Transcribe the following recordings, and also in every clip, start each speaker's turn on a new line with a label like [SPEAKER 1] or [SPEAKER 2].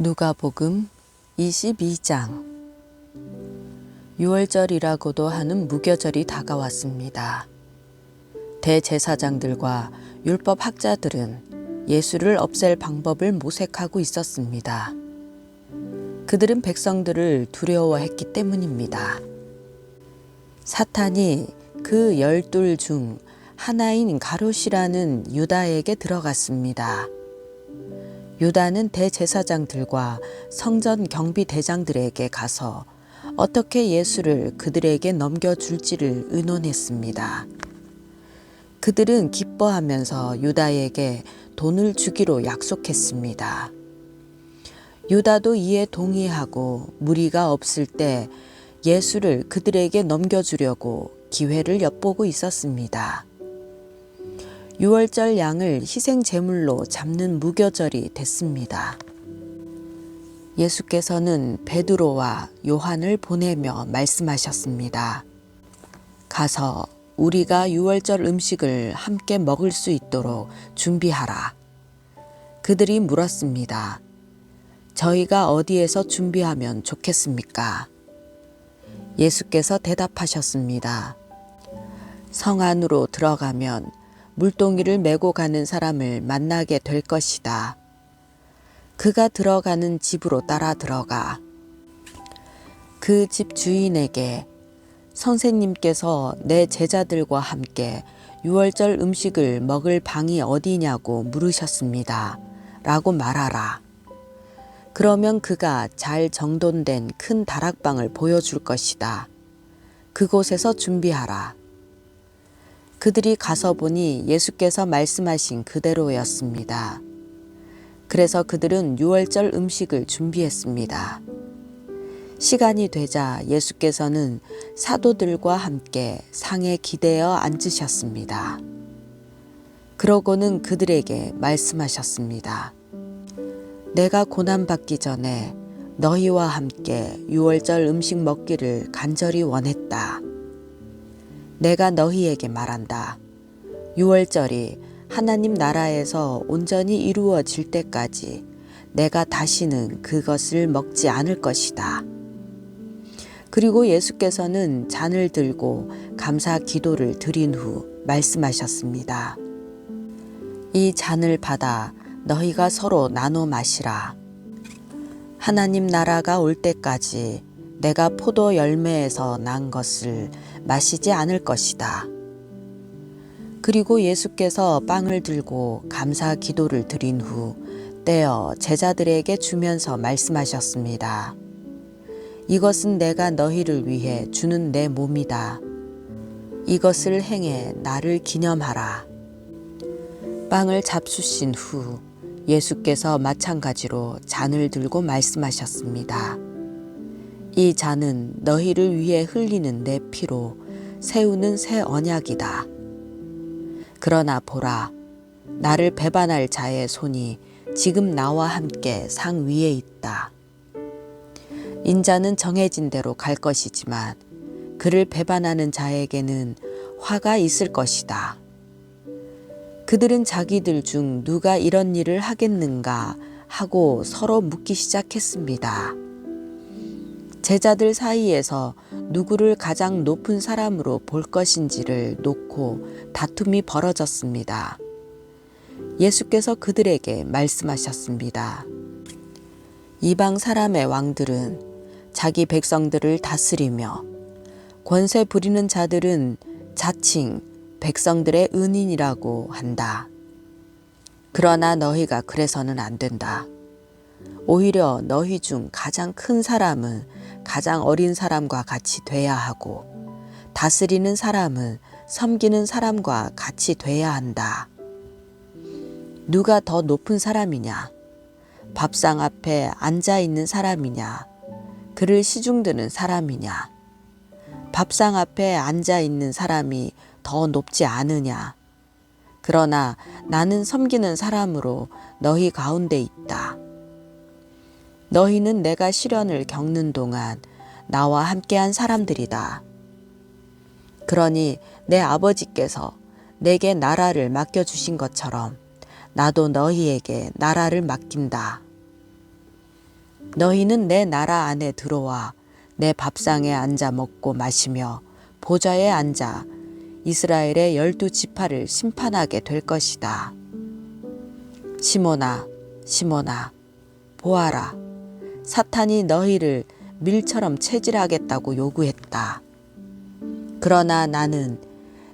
[SPEAKER 1] 누가복음 22장. 유월절이라고도 하는 무교절이 다가왔습니다. 대제사장들과 율법 학자들은 예수를 없앨 방법을 모색하고 있었습니다. 그들은 백성들을 두려워했기 때문입니다. 사탄이 그 12 중 하나인 가룟이라는 유다에게 들어갔습니다. 유다는 대제사장들과 성전 경비대장들에게 가서 어떻게 예수를 그들에게 넘겨줄지를 의논했습니다. 그들은 기뻐하면서 유다에게 돈을 주기로 약속했습니다. 유다도 이에 동의하고 무리가 없을 때 예수를 그들에게 넘겨주려고 기회를 엿보고 있었습니다. 유월절 양을 희생 제물로 잡는 무교절이 됐습니다. 예수께서는 베드로와 요한을 보내며 말씀하셨습니다. 가서 우리가 유월절 음식을 함께 먹을 수 있도록 준비하라. 그들이 물었습니다. 저희가 어디에서 준비하면 좋겠습니까? 예수께서 대답하셨습니다. 성 안으로 들어가면 물동이를 메고 가는 사람을 만나게 될 것이다. 그가 들어가는 집으로 따라 들어가. 그 집 주인에게 선생님께서 내 제자들과 함께 유월절 음식을 먹을 방이 어디냐고 물으셨습니다. 라고 말하라. 그러면 그가 잘 정돈된 큰 다락방을 보여줄 것이다. 그곳에서 준비하라. 그들이 가서 보니 예수께서 말씀하신 그대로였습니다. 그래서 그들은 유월절 음식을 준비했습니다. 시간이 되자 예수께서는 사도들과 함께 상에 기대어 앉으셨습니다. 그러고는 그들에게 말씀하셨습니다. 내가 고난받기 전에 너희와 함께 유월절 음식 먹기를 간절히 원했다. 내가 너희에게 말한다. 유월절이 하나님 나라에서 온전히 이루어질 때까지 내가 다시는 그것을 먹지 않을 것이다. 그리고 예수께서는 잔을 들고 감사 기도를 드린 후 말씀하셨습니다. 이 잔을 받아 너희가 서로 나눠 마시라. 하나님 나라가 올 때까지 내가 포도 열매에서 난 것을 마시지 않을 것이다. 그리고 예수께서 빵을 들고 감사 기도를 드린 후 떼어 제자들에게 주면서 말씀하셨습니다. 이것은 내가 너희를 위해 주는 내 몸이다. 이것을 행해 나를 기념하라. 빵을 잡수신 후 예수께서 마찬가지로 잔을 들고 말씀하셨습니다. 이 잔은 너희를 위해 흘리는 내 피로 세우는 새 언약이다. 그러나 보라, 나를 배반할 자의 손이 지금 나와 함께 상 위에 있다. 인자는 정해진 대로 갈 것이지만 그를 배반하는 자에게는 화가 있을 것이다. 그들은 자기들 중 누가 이런 일을 하겠는가 하고 서로 묻기 시작했습니다. 제자들 사이에서 누구를 가장 높은 사람으로 볼 것인지를 놓고 다툼이 벌어졌습니다. 예수께서 그들에게 말씀하셨습니다. 이방 사람의 왕들은 자기 백성들을 다스리며 권세 부리는 자들은 자칭 백성들의 은인이라고 한다. 그러나 너희가 그래서는 안 된다. 오히려 너희 중 가장 큰 사람은 가장 어린 사람과 같이 돼야 하고 다스리는 사람은 섬기는 사람과 같이 돼야 한다. 누가 더 높은 사람이냐? 밥상 앞에 앉아 있는 사람이냐? 그를 시중드는 사람이냐? 밥상 앞에 앉아 있는 사람이 더 높지 않으냐? 그러나 나는 섬기는 사람으로 너희 가운데 있다. 너희는 내가 시련을 겪는 동안 나와 함께한 사람들이다. 그러니 내 아버지께서 내게 나라를 맡겨주신 것처럼 나도 너희에게 나라를 맡긴다. 너희는 내 나라 안에 들어와 내 밥상에 앉아 먹고 마시며 보좌에 앉아 이스라엘의 12지파를 심판하게 될 것이다. 시몬아, 시몬아, 보아라. 사탄이 너희를 밀처럼 체질하겠다고 요구했다. 그러나 나는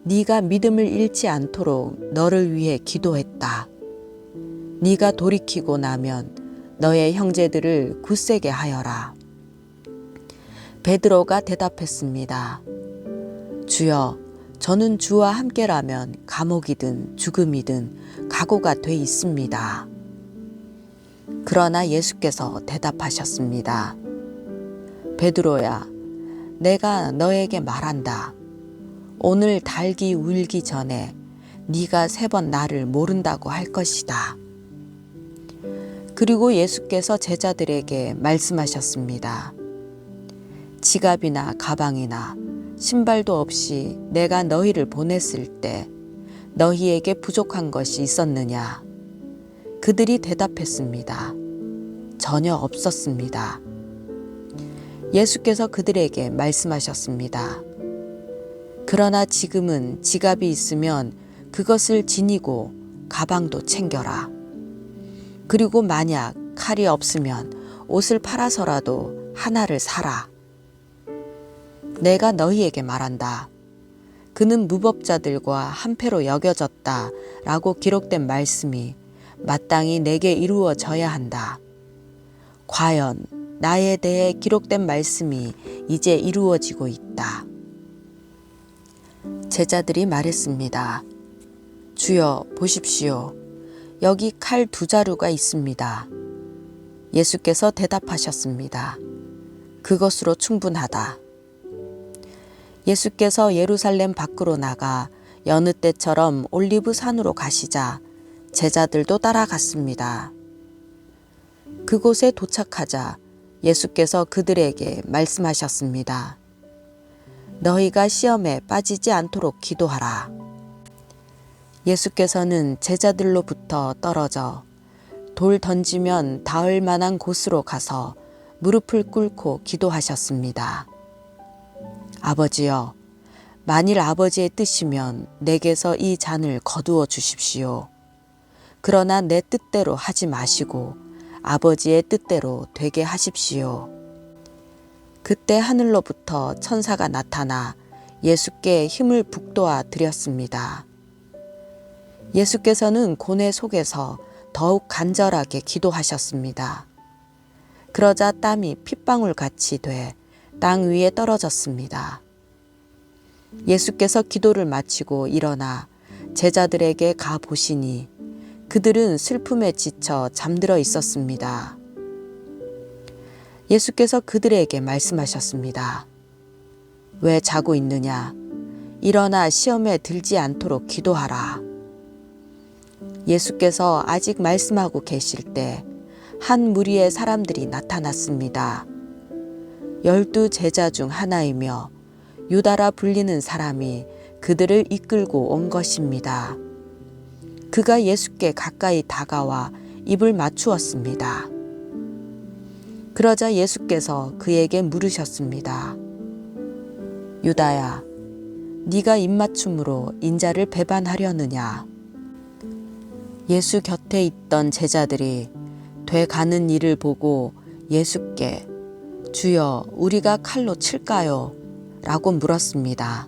[SPEAKER 1] 네가 믿음을 잃지 않도록 너를 위해 기도했다. 네가 돌이키고 나면 너의 형제들을 굳세게 하여라. 베드로가 대답했습니다. 주여, 저는 주와 함께라면 감옥이든 죽음이든 각오가 돼 있습니다. 그러나 예수께서 대답하셨습니다. 베드로야, 내가 너에게 말한다. 오늘 닭이 울기 전에 네가 3번 나를 모른다고 할 것이다. 그리고 예수께서 제자들에게 말씀하셨습니다. 지갑이나 가방이나 신발도 없이 내가 너희를 보냈을 때 너희에게 부족한 것이 있었느냐? 그들이 대답했습니다. 전혀 없었습니다. 예수께서 그들에게 말씀하셨습니다. 그러나 지금은 지갑이 있으면 그것을 지니고 가방도 챙겨라. 그리고 만약 칼이 없으면 옷을 팔아서라도 하나를 사라. 내가 너희에게 말한다. 그는 무법자들과 한패로 여겨졌다 라고 기록된 말씀이 마땅히 내게 이루어져야 한다. 과연 나에 대해 기록된 말씀이 이제 이루어지고 있다. 제자들이 말했습니다. 주여, 보십시오. 여기 칼 2자루가 있습니다. 예수께서 대답하셨습니다. 그것으로 충분하다. 예수께서 예루살렘 밖으로 나가 여느 때처럼 올리브 산으로 가시자 제자들도 따라갔습니다. 그곳에 도착하자 예수께서 그들에게 말씀하셨습니다. 너희가 시험에 빠지지 않도록 기도하라. 예수께서는 제자들로부터 떨어져 돌 던지면 닿을 만한 곳으로 가서 무릎을 꿇고 기도하셨습니다. 아버지여, 만일 아버지의 뜻이면 내게서 이 잔을 거두어 주십시오. 그러나 내 뜻대로 하지 마시고 아버지의 뜻대로 되게 하십시오. 그때 하늘로부터 천사가 나타나 예수께 힘을 북돋아 드렸습니다. 예수께서는 고뇌 속에서 더욱 간절하게 기도하셨습니다. 그러자 땀이 핏방울같이 돼 땅 위에 떨어졌습니다. 예수께서 기도를 마치고 일어나 제자들에게 가 보시니 그들은 슬픔에 지쳐 잠들어 있었습니다. 예수께서 그들에게 말씀하셨습니다. 왜 자고 있느냐? 일어나 시험에 들지 않도록 기도하라. 예수께서 아직 말씀하고 계실 때 한 무리의 사람들이 나타났습니다. 12 제자 중 하나이며 유다라 불리는 사람이 그들을 이끌고 온 것입니다. 그가 예수께 가까이 다가와 입을 맞추었습니다. 그러자 예수께서 그에게 물으셨습니다. 유다야, 네가 입맞춤으로 인자를 배반하려느냐? 예수 곁에 있던 제자들이 돼가는 일을 보고 예수께 주여, 우리가 칼로 칠까요? 라고 물었습니다.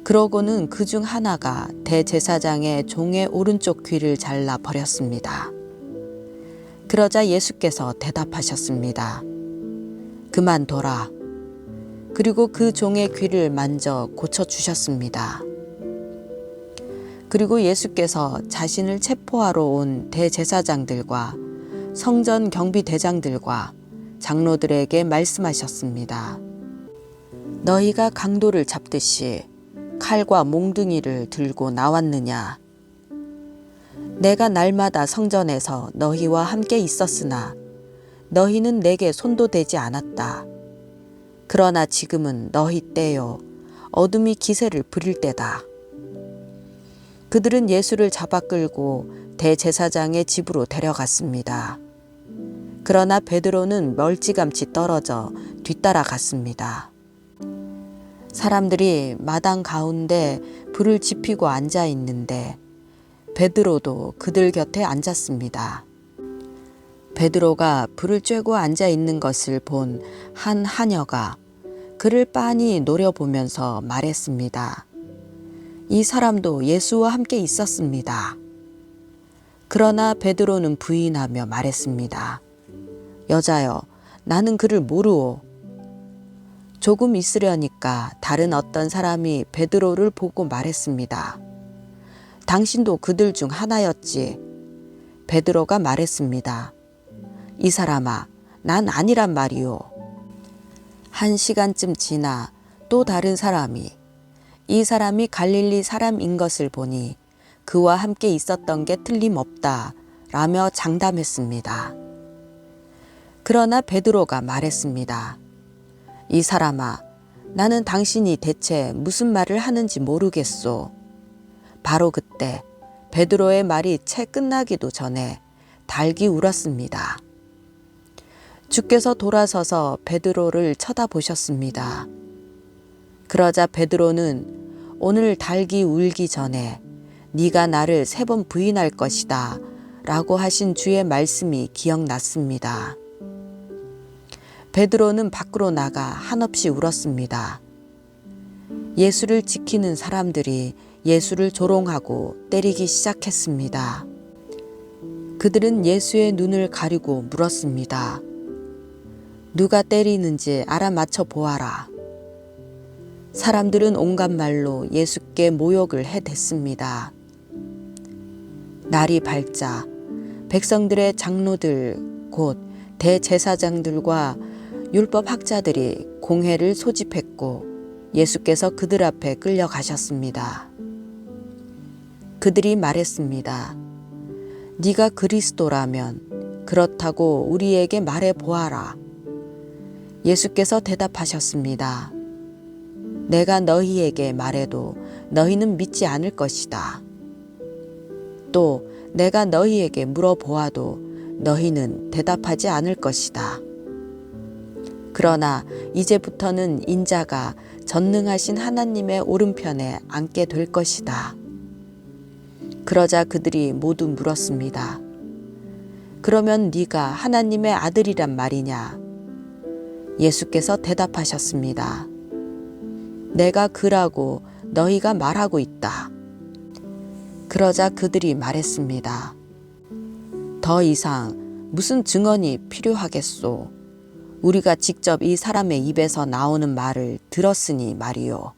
[SPEAKER 1] 그러고는 그 중 하나가 대제사장의 종의 오른쪽 귀를 잘라 버렸습니다. 그러자 예수께서 대답하셨습니다. 그만둬라. 그리고 그 종의 귀를 만져 고쳐주셨습니다. 그리고 예수께서 자신을 체포하러 온 대제사장들과 성전 경비대장들과 장로들에게 말씀하셨습니다. 너희가 강도를 잡듯이 칼과 몽둥이를 들고 나왔느냐? 내가 날마다 성전에서 너희와 함께 있었으나 너희는 내게 손도 대지 않았다. 그러나 지금은 너희 때요, 어둠이 기세를 부릴 때다. 그들은 예수를 잡아 끌고 대제사장의 집으로 데려갔습니다. 그러나 베드로는 멀찌감치 떨어져 뒤따라 갔습니다. 사람들이 마당 가운데 불을 지피고 앉아 있는데 베드로도 그들 곁에 앉았습니다. 베드로가 불을 쬐고 앉아 있는 것을 본 한 하녀가 그를 빤히 노려보면서 말했습니다. 이 사람도 예수와 함께 있었습니다. 그러나 베드로는 부인하며 말했습니다. 여자여, 나는 그를 모르오. 조금 있으려니까 다른 어떤 사람이 베드로를 보고 말했습니다. 당신도 그들 중 하나였지. 베드로가 말했습니다. 이 사람아, 난 아니란 말이오. 1시간쯤 지나 또 다른 사람이 이 사람이 갈릴리 사람인 것을 보니 그와 함께 있었던 게 틀림없다 라며 장담했습니다. 그러나 베드로가 말했습니다. 이 사람아, 나는 당신이 대체 무슨 말을 하는지 모르겠소. 바로 그때 베드로의 말이 채 끝나기도 전에 닭이 울었습니다. 주께서 돌아서서 베드로를 쳐다보셨습니다. 그러자 베드로는 오늘 닭이 울기 전에 네가 나를 3번 부인할 것이다 라고 하신 주의 말씀이 기억났습니다. 베드로는 밖으로 나가 한없이 울었습니다. 예수를 지키는 사람들이 예수를 조롱하고 때리기 시작했습니다. 그들은 예수의 눈을 가리고 물었습니다. 누가 때리는지 알아맞혀 보아라. 사람들은 온갖 말로 예수께 모욕을 해댔습니다. 날이 밝자 백성들의 장로들 곧 대제사장들과 율법학자들이 공회를 소집했고 예수께서 그들 앞에 끌려가셨습니다. 그들이 말했습니다. 네가 그리스도라면 그렇다고 우리에게 말해 보아라. 예수께서 대답하셨습니다. 내가 너희에게 말해도 너희는 믿지 않을 것이다. 또 내가 너희에게 물어보아도 너희는 대답하지 않을 것이다. 그러나 이제부터는 인자가 전능하신 하나님의 오른편에 앉게 될 것이다. 그러자 그들이 모두 물었습니다. 그러면 네가 하나님의 아들이란 말이냐? 예수께서 대답하셨습니다. 내가 그라고 너희가 말하고 있다. 그러자 그들이 말했습니다. 더 이상 무슨 증언이 필요하겠소? 우리가 직접 이 사람의 입에서 나오는 말을 들었으니 말이요.